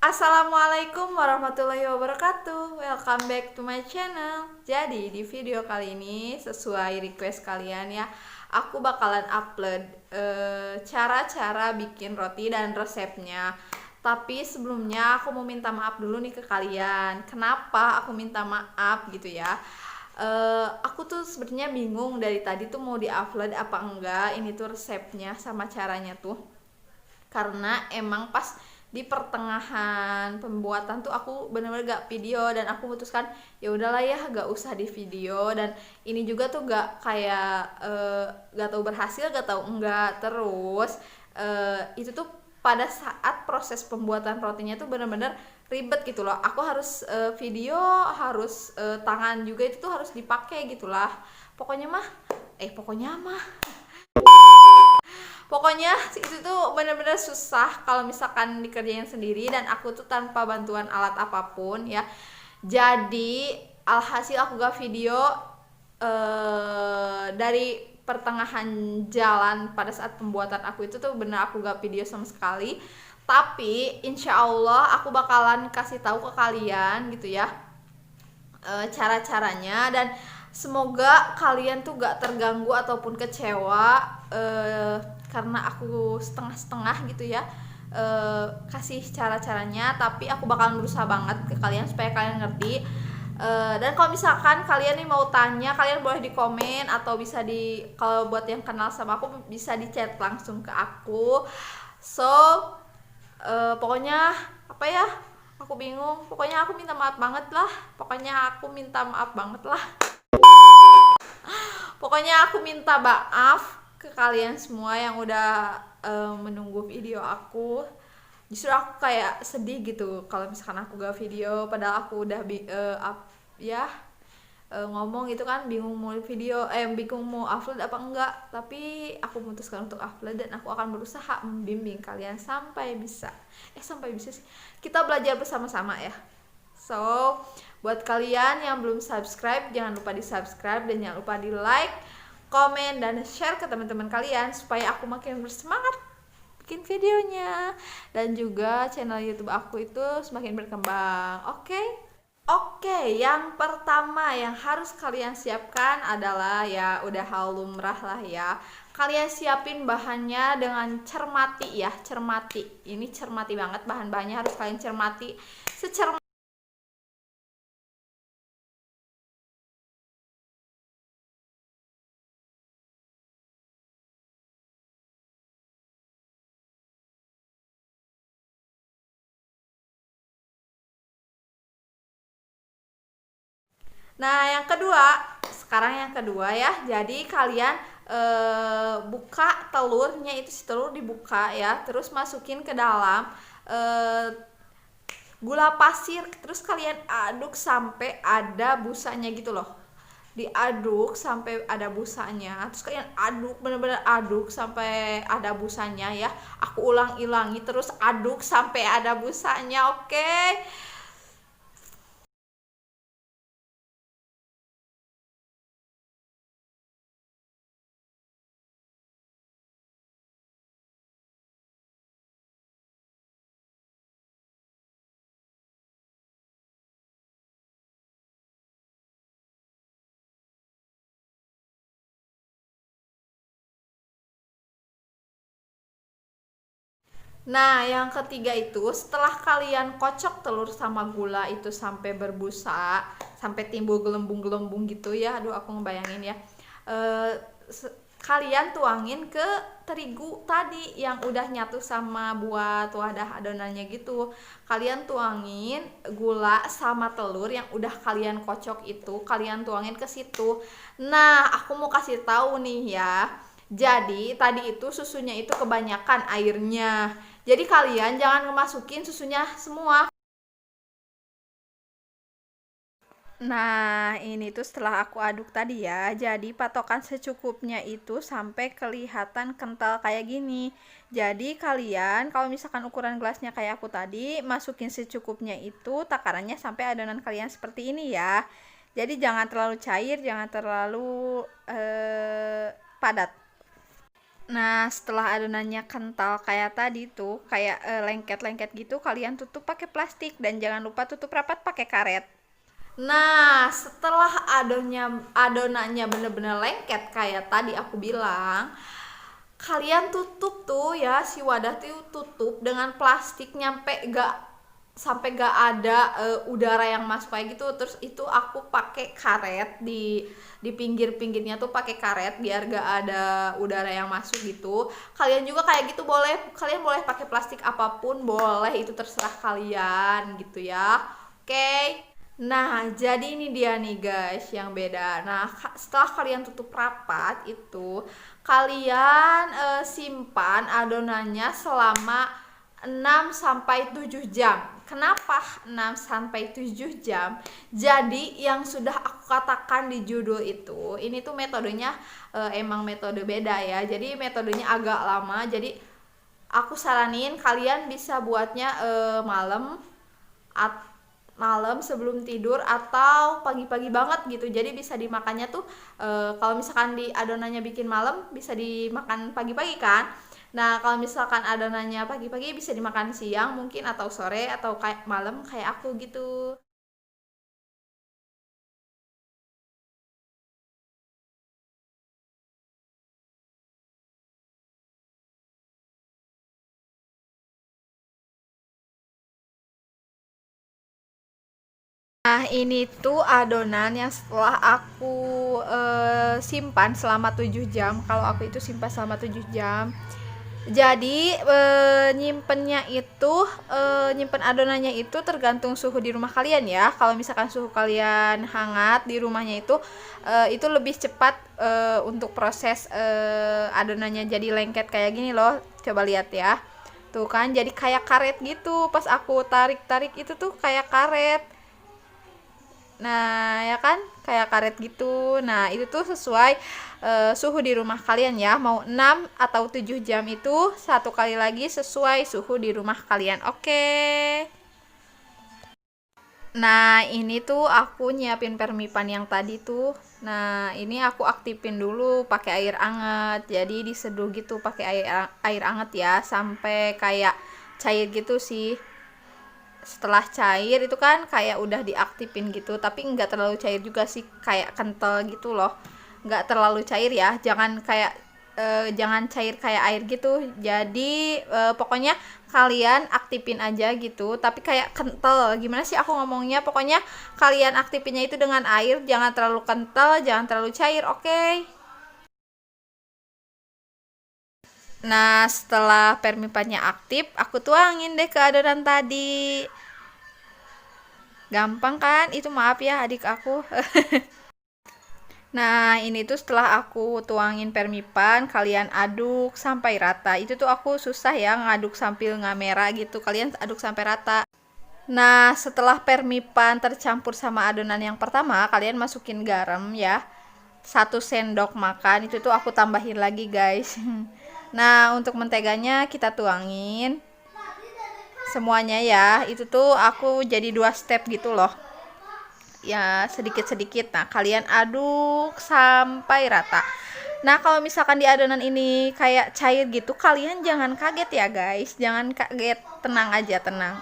Assalamualaikum warahmatullahi wabarakatuh. Welcome back to my channel. Jadi di video kali ini sesuai request kalian ya, aku bakalan upload cara-cara bikin roti dan resepnya. Tapi sebelumnya aku mau minta maaf dulu nih ke kalian. Kenapa aku minta maaf gitu ya? Aku tuh sebenarnya bingung dari tadi tuh mau diupload apa enggak. Ini tuh resepnya sama caranya tuh, karena emang pas di pertengahan pembuatan tuh aku bener-bener gak video, dan aku memutuskan ya udahlah ya gak usah di video. Dan ini juga tuh gak kayak gak tahu berhasil gak tahu enggak. Terus itu tuh pada saat proses pembuatan rotinya tuh bener-bener ribet gitu loh. Aku harus video, harus tangan juga itu tuh harus dipakai gitulah. Pokoknya itu tuh bener-bener susah kalau misalkan dikerjain sendiri, dan aku tuh tanpa bantuan alat apapun ya. Jadi alhasil aku gak video dari pertengahan jalan. Pada saat pembuatan aku itu tuh bener aku gak video sama sekali. Tapi insya Allah aku bakalan kasih tahu ke kalian gitu ya, cara-caranya, dan semoga kalian tuh gak terganggu ataupun kecewa karena aku setengah-setengah gitu ya kasih cara-caranya. Tapi aku bakalan berusaha banget ke kalian supaya kalian ngerti. Dan kalau misalkan kalian nih mau tanya, kalian boleh di komen, atau bisa kalau buat yang kenal sama aku bisa di chat langsung ke aku. So pokoknya apa ya, aku bingung. Pokoknya aku minta maaf banget lah. Pokoknya aku minta maaf ke kalian semua yang udah menunggu video aku. Justru aku kayak sedih gitu kalau misalkan aku gak video, padahal aku udah ya ngomong gitu kan, bingung mau upload apa enggak. Tapi aku memutuskan untuk upload, dan aku akan berusaha membimbing kalian sampai bisa sih, kita belajar bersama-sama ya. So buat kalian yang belum subscribe, jangan lupa di subscribe, dan jangan lupa di like, komen, dan share ke teman-teman kalian supaya aku makin bersemangat bikin videonya, dan juga channel YouTube aku itu semakin berkembang. Oke, yang pertama yang harus kalian siapkan adalah, ya udah hal lumrah lah ya, kalian siapin bahannya dengan cermati ya, cermati. Ini cermati banget, bahan-bahannya harus kalian cermati secermati. Nah, yang kedua ya. Jadi kalian buka telurnya, itu si telur dibuka ya, terus masukin ke dalam gula pasir, terus kalian aduk sampai ada busanya gitu loh. Diaduk sampai ada busanya, terus kalian aduk, bener-bener aduk sampai ada busanya ya. Aku ulang-ulangi, terus aduk sampai ada busanya, oke? Nah, yang ketiga itu setelah kalian kocok telur sama gula itu sampai berbusa, sampai timbul gelembung-gelembung gitu ya. Aduh, aku ngebayangin ya. Eh, Kalian tuangin ke terigu tadi yang udah nyatu sama buat wadah adonannya gitu. Kalian tuangin gula sama telur yang udah kalian kocok itu, kalian tuangin ke situ. Nah, aku mau kasih tahu nih ya. Jadi tadi itu susunya itu kebanyakan airnya. Jadi kalian jangan ngemasukin susunya semua. Nah, ini tuh setelah aku aduk tadi ya. Jadi patokan secukupnya itu sampai kelihatan kental kayak gini. Jadi kalian kalau misalkan ukuran gelasnya kayak aku tadi, masukin secukupnya itu, takarannya sampai adonan kalian seperti ini ya. Jadi jangan terlalu cair, jangan terlalu padat. Nah, setelah adonannya kental kayak tadi tuh, kayak lengket-lengket gitu, kalian tutup pakai plastik dan jangan lupa tutup rapat pakai karet. Nah, setelah adonannya bener-bener lengket kayak tadi aku bilang, kalian tutup tuh ya si wadah tuh tutup dengan plastik nyampe gak sampai gak ada udara yang masuk kayak gitu. Terus itu aku pakai karet di pinggir-pinggirnya tuh pakai karet biar gak ada udara yang masuk gitu. Kalian juga kayak gitu boleh, kalian boleh pakai plastik apapun boleh, itu terserah kalian gitu ya. Oke. Nah, jadi ini dia nih guys yang beda. Nah, setelah kalian tutup rapat itu, kalian simpan adonannya selama 6 sampai 7 jam. Kenapa 6 sampai 7 jam? Jadi yang sudah aku katakan di judul itu, ini tuh metodenya emang metode beda ya. Jadi metodenya agak lama. Jadi aku saranin kalian bisa buatnya malam malam sebelum tidur atau pagi-pagi banget gitu. Jadi bisa dimakannya tuh kalau misalkan di adonannya bikin malam bisa dimakan pagi-pagi kan. Nah, kalau misalkan adonannya pagi-pagi bisa dimakan siang mungkin atau sore atau kayak malam kayak aku gitu. Nah, ini tuh adonan yang setelah aku simpan selama 7 jam. Kalau aku itu simpan selama 7 jam. Jadi nyimpennya itu nyimpen adonannya itu tergantung suhu di rumah kalian ya. Kalau misalkan suhu kalian hangat di rumahnya itu lebih cepat untuk proses adonannya jadi lengket kayak gini loh. Coba lihat ya. Tuh kan jadi kayak karet gitu. Pas aku tarik-tarik itu tuh kayak karet. Nah, ya kan? Kayak karet gitu. Nah, itu tuh sesuai suhu di rumah kalian ya. Mau 6 atau 7 jam itu satu kali lagi sesuai suhu di rumah kalian. Oke. Nah, ini tuh aku nyiapin permipan yang tadi tuh. Nah, ini aku aktifin dulu pakai air anget. Jadi diseduh gitu pakai air anget ya sampai kayak cair gitu sih. Setelah cair itu kan kayak udah diaktifin gitu, tapi nggak terlalu cair juga sih, kayak kental gitu loh, nggak terlalu cair ya, jangan cair kayak air gitu. Jadi pokoknya kalian aktifin aja gitu, tapi kayak kental, gimana sih aku ngomongnya, pokoknya kalian aktifinnya itu dengan air, jangan terlalu kental, jangan terlalu cair. Oke. Nah, setelah permipannya aktif, aku tuangin deh ke adonan tadi. Gampang kan? Itu maaf ya adik aku. Nah, ini tuh setelah aku tuangin permipan, kalian aduk sampai rata. Itu tuh aku susah ya ngaduk sambil ngamera gitu. Kalian aduk sampai rata. Nah, setelah permipan tercampur sama adonan yang pertama, kalian masukin garam ya. 1 sendok makan. Itu tuh aku tambahin lagi, guys. Nah, untuk menteganya kita tuangin semuanya ya. Itu tuh aku jadi 2 step gitu loh ya, sedikit-sedikit. Nah, kalian aduk sampai rata. Nah, kalau misalkan di adonan ini kayak cair gitu, kalian jangan kaget ya guys, jangan kaget, tenang aja, tenang.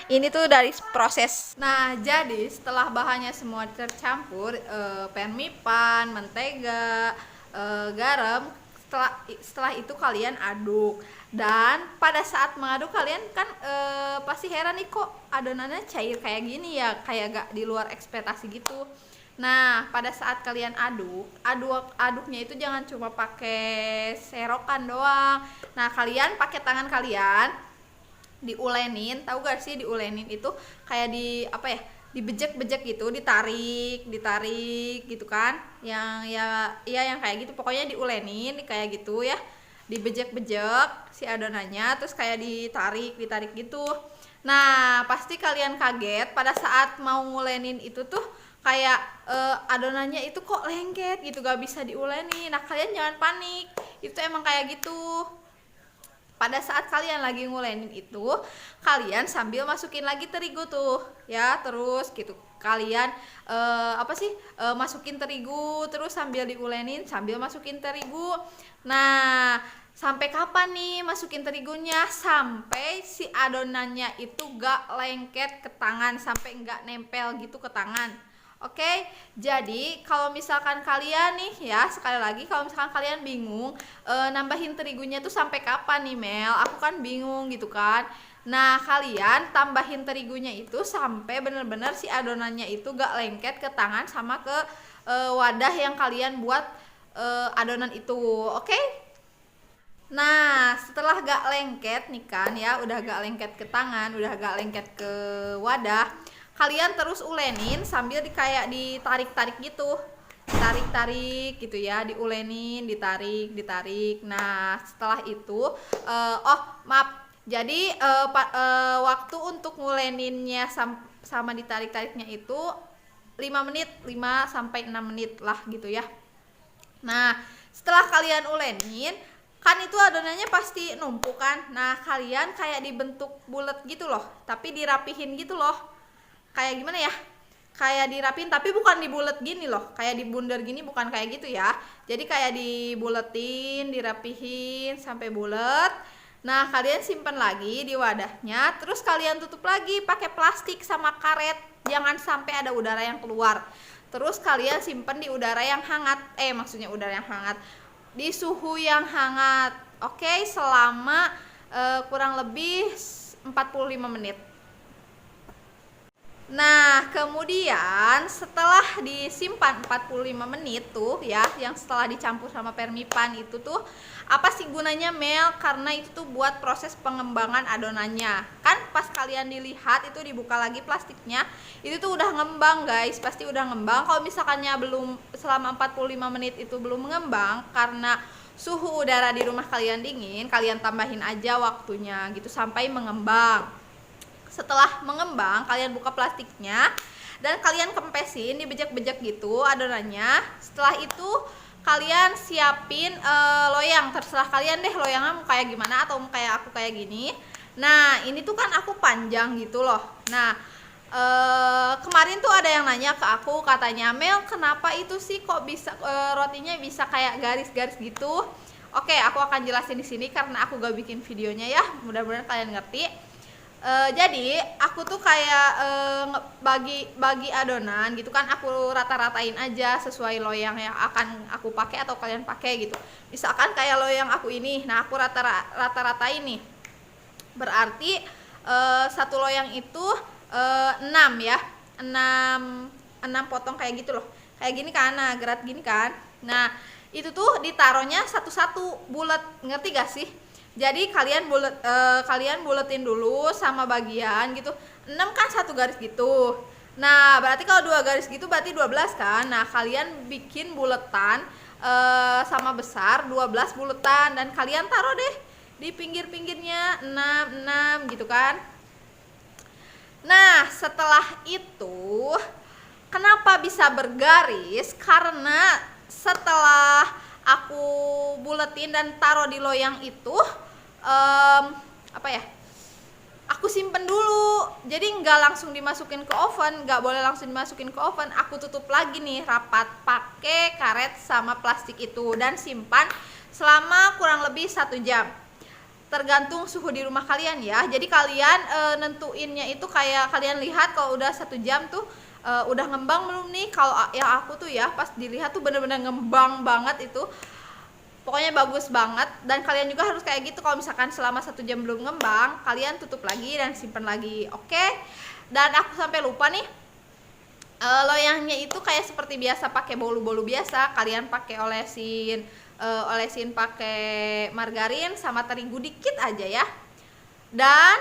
Ini tuh dari proses. Nah, jadi setelah bahannya semua tercampur, permipan, mentega, garam, setelah itu kalian aduk. Dan pada saat mengaduk kalian kan pasti heran nih, kok adonannya cair kayak gini ya, kayak gak di luar ekspektasi gitu. Nah, pada saat kalian aduknya itu jangan cuma pakai serokan doang. Nah, kalian pakai tangan kalian diulenin, tahu gak sih diulenin itu kayak di apa ya, dibejek-bejek gitu, ditarik gitu kan, yang ya yang kayak gitu, pokoknya diulenin kayak gitu ya, dibejek-bejek si adonannya, terus kayak ditarik gitu. Nah, pasti kalian kaget pada saat mau ngulenin itu tuh kayak adonannya itu kok lengket gitu, gak bisa diulenin. Nah, kalian jangan panik, itu emang kayak gitu. Pada saat kalian lagi ngulenin itu, kalian sambil masukin lagi terigu tuh ya, terus gitu, kalian masukin terigu terus sambil diulenin sambil masukin terigu. Nah, sampai kapan nih masukin terigunya? Sampai si adonannya itu gak lengket ke tangan, sampai gak nempel gitu ke tangan. Oke, jadi kalau misalkan kalian nih ya, sekali lagi kalau misalkan kalian bingung nambahin terigunya tuh sampai kapan nih Mel, aku kan bingung gitu kan. Nah, kalian tambahin terigunya itu sampai bener-bener si adonannya itu gak lengket ke tangan sama ke wadah yang kalian buat adonan itu. Oke? Nah, setelah gak lengket nih kan ya, udah gak lengket ke tangan, udah gak lengket ke wadah, kalian terus ulenin sambil kayak ditarik-tarik gitu. Tarik-tarik gitu ya, diulenin, ditarik. Nah, setelah itu maaf. Jadi waktu untuk nguleninnya sama ditarik-tariknya itu 5 menit, 5 sampai 6 menit lah gitu ya. Nah, setelah kalian ulenin, kan itu adonannya pasti numpuk kan. Nah, kalian kayak dibentuk bulat gitu loh, tapi dirapihin gitu loh. Kayak gimana ya? Kayak dirapihin tapi bukan dibulet gini loh, kayak dibundar gini, bukan kayak gitu ya. Jadi kayak dibuletin, dirapihin sampai bulet. Nah, kalian simpan lagi di wadahnya, terus kalian tutup lagi pakai plastik sama karet, jangan sampai ada udara yang keluar. Terus kalian simpan di udara yang hangat, maksudnya udara yang hangat, di suhu yang hangat. Oke, selama kurang lebih 45 menit. Nah, kemudian setelah disimpan 45 menit tuh ya, yang setelah dicampur sama permipan itu tuh, apa sih gunanya Mel? Karena itu tuh buat proses pengembangan adonannya. Kan pas kalian dilihat itu dibuka lagi plastiknya, itu tuh udah ngembang guys, pasti udah ngembang. Kalau misalkannya belum, selama 45 menit itu belum mengembang karena suhu udara di rumah kalian dingin, kalian tambahin aja waktunya gitu sampai mengembang. Setelah mengembang, kalian buka plastiknya dan kalian kempesin, dibejek-bejek gitu adonannya. Setelah itu kalian siapin loyang, terserah kalian deh loyangnya mau kayak gimana atau mau kayak aku kayak gini. Nah, ini tuh kan aku panjang gitu loh. Nah, kemarin tuh ada yang nanya ke aku, katanya Mel, kenapa itu sih kok bisa rotinya bisa kayak garis-garis gitu? Oke, aku akan jelasin di sini karena aku gak bikin videonya ya. Mudah-mudahan kalian ngerti. Jadi aku tuh kayak bagi adonan gitu kan, aku rata-ratain aja sesuai loyang yang akan aku pakai atau kalian pakai gitu. Misalkan kayak loyang aku ini, nah aku rata-ratain nih. Berarti satu loyang itu 6 ya, 6 potong kayak gitu loh. Kayak gini kan, nah gerat gini kan. Nah, itu tuh ditaruhnya satu-satu bulat, ngerti gak sih? Jadi kalian buletin dulu sama bagian gitu. 6 kan satu garis gitu. Nah, berarti kalau 2 garis gitu berarti 12 kan. Nah, kalian bikin buletan sama besar 12 buletan dan kalian taruh deh di pinggir-pinggirnya 6 gitu kan. Nah, setelah itu kenapa bisa bergaris? Karena setelah aku buletin dan taruh di loyang itu aku simpen dulu, jadi nggak langsung dimasukin ke oven, nggak boleh langsung dimasukin ke oven. Aku tutup lagi nih rapat pakai karet sama plastik itu dan simpan selama kurang lebih 1 jam, tergantung suhu di rumah kalian ya. Jadi kalian nentuinnya itu kayak kalian lihat kalau udah 1 jam tuh udah ngembang belum nih. Kalau yang aku tuh ya pas dilihat tuh bener-bener ngembang banget itu, pokoknya bagus banget. Dan kalian juga harus kayak gitu. Kalau misalkan selama 1 jam belum ngembang, kalian tutup lagi dan simpan lagi. Oke. Dan aku sampai lupa nih, loyangnya itu kayak seperti biasa pakai bolu-bolu biasa. Kalian pakai olesin pakai margarin sama terigu dikit aja ya. Dan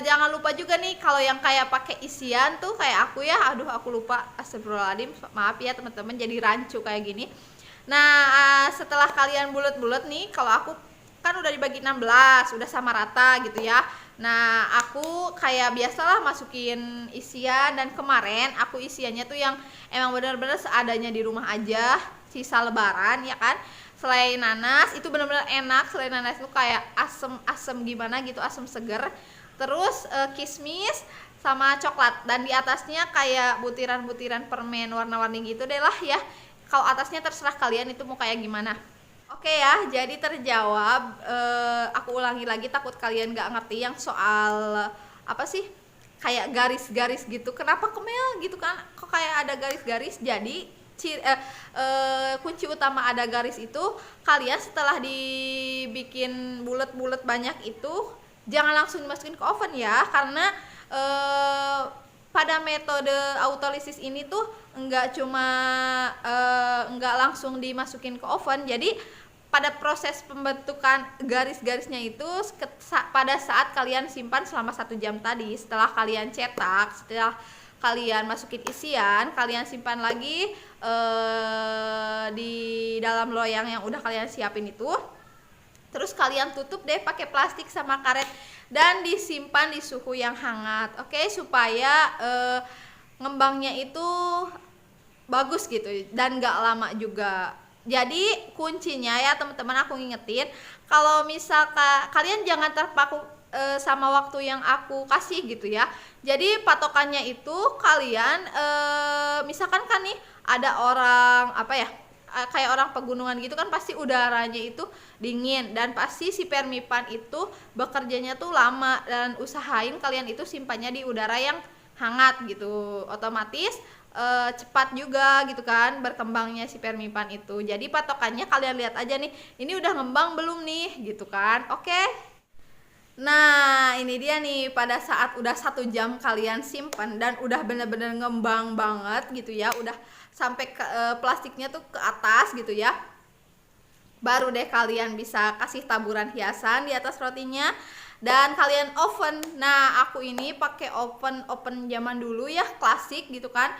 jangan lupa juga nih kalau yang kayak pakai isian tuh kayak aku ya, aduh aku lupa, astagfirullahaladzim, maaf ya teman-teman, jadi rancu kayak gini. Nah, setelah kalian bulet-bulet nih, kalau aku kan udah dibagi 16, udah sama rata gitu ya. Nah, aku kayak biasalah masukin isian, dan kemarin aku isiannya tuh yang emang bener-bener seadanya di rumah aja, sisa lebaran ya kan. Selai nanas itu bener-bener enak, selai nanas itu kayak asem-asem gimana gitu, asem seger. Terus kismis sama coklat, dan di atasnya kayak butiran-butiran permen warna-warni gitu deh lah ya. Kalau atasnya terserah kalian itu mau kayak gimana. Oke ya, jadi terjawab. Aku ulangi lagi, takut kalian gak ngerti yang soal apa sih, kayak garis-garis gitu. Kenapa kemel gitu kan? Kok kayak ada garis-garis? Jadi kunci utama ada garis itu, kalian setelah dibikin bulat-bulat banyak itu jangan langsung dimasukin ke oven ya, karena pada metode autolisis ini tuh enggak langsung dimasukin ke oven. Jadi pada proses pembentukan garis-garisnya itu pada saat kalian simpan selama 1 jam tadi, setelah kalian cetak, setelah kalian masukin isian, kalian simpan lagi di dalam loyang yang udah kalian siapin itu. Terus kalian tutup deh pakai plastik sama karet dan disimpan di suhu yang hangat. Oke, supaya ngembangnya itu bagus gitu dan gak lama juga. Jadi kuncinya ya teman-teman, aku ngingetin, kalau misalkan kalian jangan terpaku sama waktu yang aku kasih gitu ya. Jadi patokannya itu kalian misalkan kan nih ada orang apa ya, kayak orang pegunungan gitu kan, pasti udaranya itu dingin dan pasti si permipan itu bekerjanya tuh lama, dan usahain kalian itu simpannya di udara yang hangat gitu, otomatis cepat juga gitu kan berkembangnya si permipan itu. Jadi patokannya kalian lihat aja nih, ini udah ngembang belum nih gitu kan. Oke. Nah ini dia nih, pada saat udah 1 jam kalian simpan dan udah bener-bener ngembang banget gitu ya, udah sampai ke plastiknya tuh ke atas gitu ya, baru deh kalian bisa kasih taburan hiasan di atas rotinya dan kalian oven. Nah aku ini pakai oven zaman dulu ya, klasik gitu kan,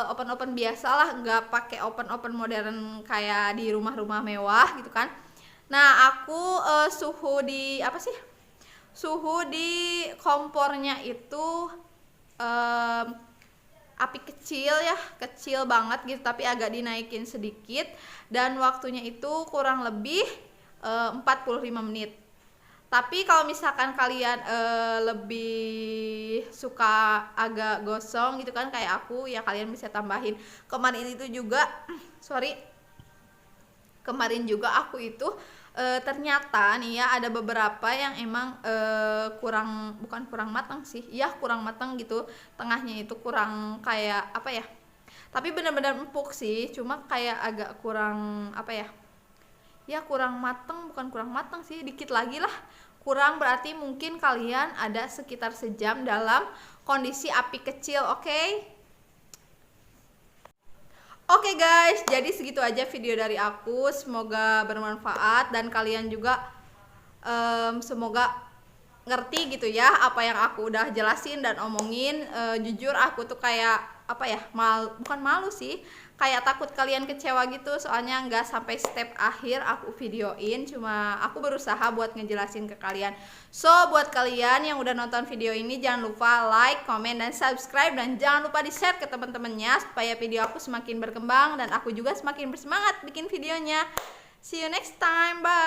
oven biasa lah, nggak pakai oven modern kayak di rumah-rumah mewah gitu kan. Nah aku suhu di kompornya itu api kecil ya, kecil banget gitu, tapi agak dinaikin sedikit, dan waktunya itu kurang lebih 45 menit. Tapi kalau misalkan kalian lebih suka agak gosong gitu kan kayak aku ya, kalian bisa tambahin. Kemarin juga aku itu ternyata nih ya, ada beberapa yang emang bukan kurang matang sih ya, kurang matang gitu, tengahnya itu kurang kayak apa ya, tapi benar-benar empuk sih, cuma kayak agak kurang apa ya, kurang matang, bukan kurang matang sih, dikit lagi lah kurang. Berarti mungkin kalian ada sekitar sejam dalam kondisi api kecil. Oke guys, jadi segitu aja video dari aku, semoga bermanfaat dan kalian juga semoga ngerti gitu ya apa yang aku udah jelasin dan omongin. Jujur aku tuh kayak apa ya, bukan malu sih, kayak takut kalian kecewa gitu, soalnya nggak sampai step akhir aku videoin, cuma aku berusaha buat ngejelasin ke kalian. So buat kalian yang udah nonton video ini, jangan lupa like, comment, dan subscribe, dan jangan lupa di share ke teman-temannya supaya video aku semakin berkembang dan aku juga semakin bersemangat bikin videonya. See you next time, bye.